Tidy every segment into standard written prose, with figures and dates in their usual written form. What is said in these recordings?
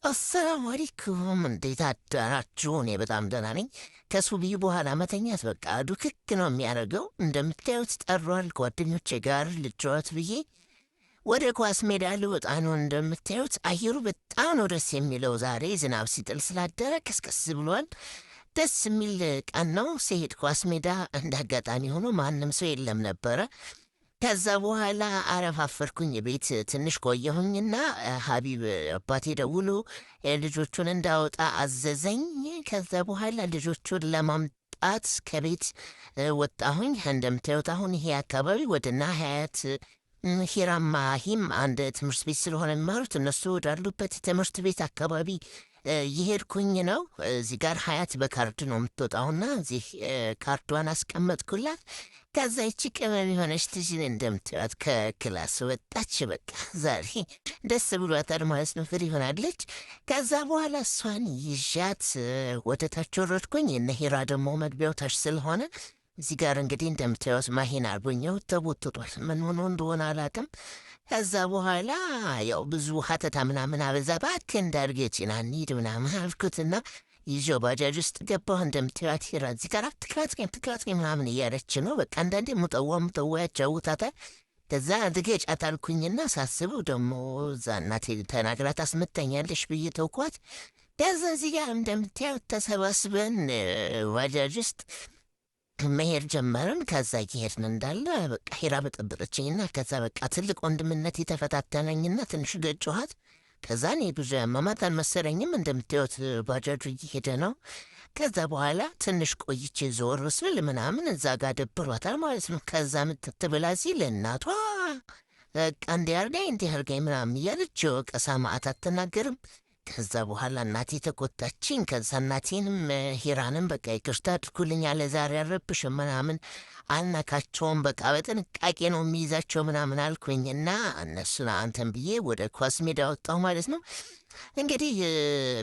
አሰላሙ አለይኩም እንዴት አዳራችሁ? እኔ በጣም ደህና ነኝ። ከሱቢ በኋላ መተኛት በቃ ዱክክ ነው የሚያደርገው። እንደምታዩት ጠሯል። ጓደኞቼ ጋር ልጫወት ብዬ ወደ ኳስ ሜዳ ልወጣ ነው። እንደምታዩት አየሩ በጣም ነው ደስ የሚለው። ዛሬ ዝናብ ሲጥል ስላደረ ቀስቀስ ብሏል። ደስ የሚል ቀን ነው። ስሄድ ኳስ ሜዳ እንደ አጋጣሚ ሆኖ ማንም ሰው የለም ነበረ። ከዛ በኋላ አረፋፈርኩኝ። ቤት ትንሽ ቆየሁኝና ሀቢብ አባቴ ደውሎ ልጆቹን እንዳወጣ አዘዘኝ። ከዛ በኋላ ልጆቹን ለማምጣት ከቤት ወጣሁኝ። እንደምታዩት አሁን ይሄ አካባቢ ወደና ሀያት ሂራማሂም አንድ ትምህርት ቤት ስለሆነ የሚማሩት እነሱ ወዳሉበት ትምህርት ቤት አካባቢ ይሄድኩኝ ነው። እዚህ ጋር ሀያት በካርድ ነው የምትወጣውና እዚህ ካርዷን አስቀመጥኩላት። ከዛ ይቺ ቅመም የሆነች ትሽን እንደምትላት ከክላስ ወጣች። በቃ ዛሬ ደስ ብሏታል ማለት ነው። ፍሪ ሆናለች። ከዛ በኋላ እሷን ይዣት ወደ ታች ወረድኩኝ። እነ ሂራ ደግሞ መግቢያው ታች ስለሆነ እዚህ ጋር እንግዲህ እንደምታዩት ማሂን አርጎኛው ተቦትቷል። ምን ሆኖ እንደሆነ አላውቅም። ከዛ በኋላ ያው ብዙ ሀተታ ምናምን አበዛ። እባክህ እንዳርጌችን አንሂድ ምናምን አልኩትና ይዤው ባጃጅ ውስጥ ገባሁ። እንደምታዩት ሂራ እዚህ ጋር ትክራትኝ ምናምን እያለች ነው። በቃ አንዳንዴ ሙጠዋ ያጫውታታል። ከዛ ትገጫት አልኩኝና ሳስበው ደግሞ እዛ እናቴ ተናግራ ታስመታኛለሽ ብዬ ተውኳት። ከዛ እዚህ ጋር እንደምታዩት ተሰባስበን ባጃጅ ውስጥ መሄድ ጀመርን። ከዛ እየሄድን እንዳለ በቃ ሂራ በጠበጠችኝና ከዛ በቃ ትልቅ ወንድምነት የተፈታተነኝና ትንሽ ገጭኋት። ከዛ እኔ ብዙ ያመማት አልመሰለኝም። እንደምታዩት ባጃጁ እየሄደ ነው። ከዛ በኋላ ትንሽ ቆይቼ ዞር ስል ምናምን እዛ ጋር ደብሯታል ማለት ነው። ከዛ ምትትብላ ሲል እናቷ በቃ እንዲህ አርጋኝ ምናምን እያለች ወቀሳ ማአት አትናገርም። ከዛ በኋላ እናቴ ተቆጣችኝ። ከዛ እናቴንም ሂራንም በቃ ይቅርታ አድርጉልኝ አለ ዛሬ አልረብሽም ምናምን አልነካቸውም፣ በቃ በጥንቃቄ ነው የሚይዛቸው ምናምን አልኩኝና እነሱን አንተን ብዬ ወደ ኳስ ሜዳ ወጣሁ ማለት ነው። እንግዲህ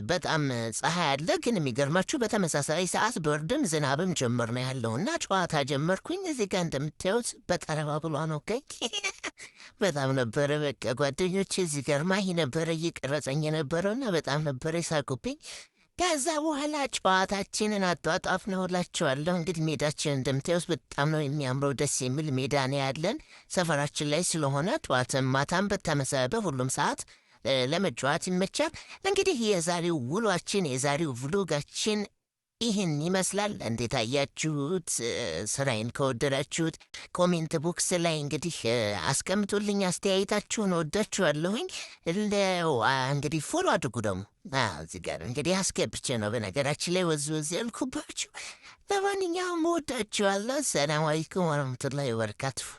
በጣም ፀሐይ አለ፣ ግን የሚገርማችሁ በተመሳሳይ ሰዓት ብርድም ዝናብም ጀምር ነው ያለውና ጨዋታ ጀመርኩኝ። እዚህ ጋር እንደምታዩት በጠረባ ብሏ ነው ገኝ በጣም ነበረ በቃ ጓደኞቼ እዚህ ጋር ማሂ ነበረ እየቀረጸኝ የነበረውና በጣም ነበረ ይሳቁብኝ። ከዛ በኋላ ጨዋታችንን አጧጧፍ ነው እላቸዋለሁ። እንግዲህ ሜዳችን እንደምታዩት በጣም ነው የሚያምረው፣ ደስ የሚል ሜዳ ነው ያለን ሰፈራችን ላይ ስለሆነ ጠዋትም ማታም በተመሳበ ሁሉም ሰዓት ለመጫወት ይመቻል። እንግዲህ የዛሬው ውሏችን የዛሬው ቭሎጋችን ይህን ይመስላል። እንዴት አያችሁት? ስራዬን ከወደዳችሁት ኮሜንት ቦክስ ላይ እንግዲህ አስቀምጡልኝ አስተያየታችሁን። ወዳችኋለሁኝ። እንግዲህ ፎሎ አድርጉ ደግሞ እዚህ ጋር እንግዲህ አስገብቼ ነው በነገራችን ላይ ወዝ ያልኩባችሁ። ለማንኛውም ወዳችኋለሁ። ሰላም አለይኩም ወረህመቱላሂ ወበረካቱሁ።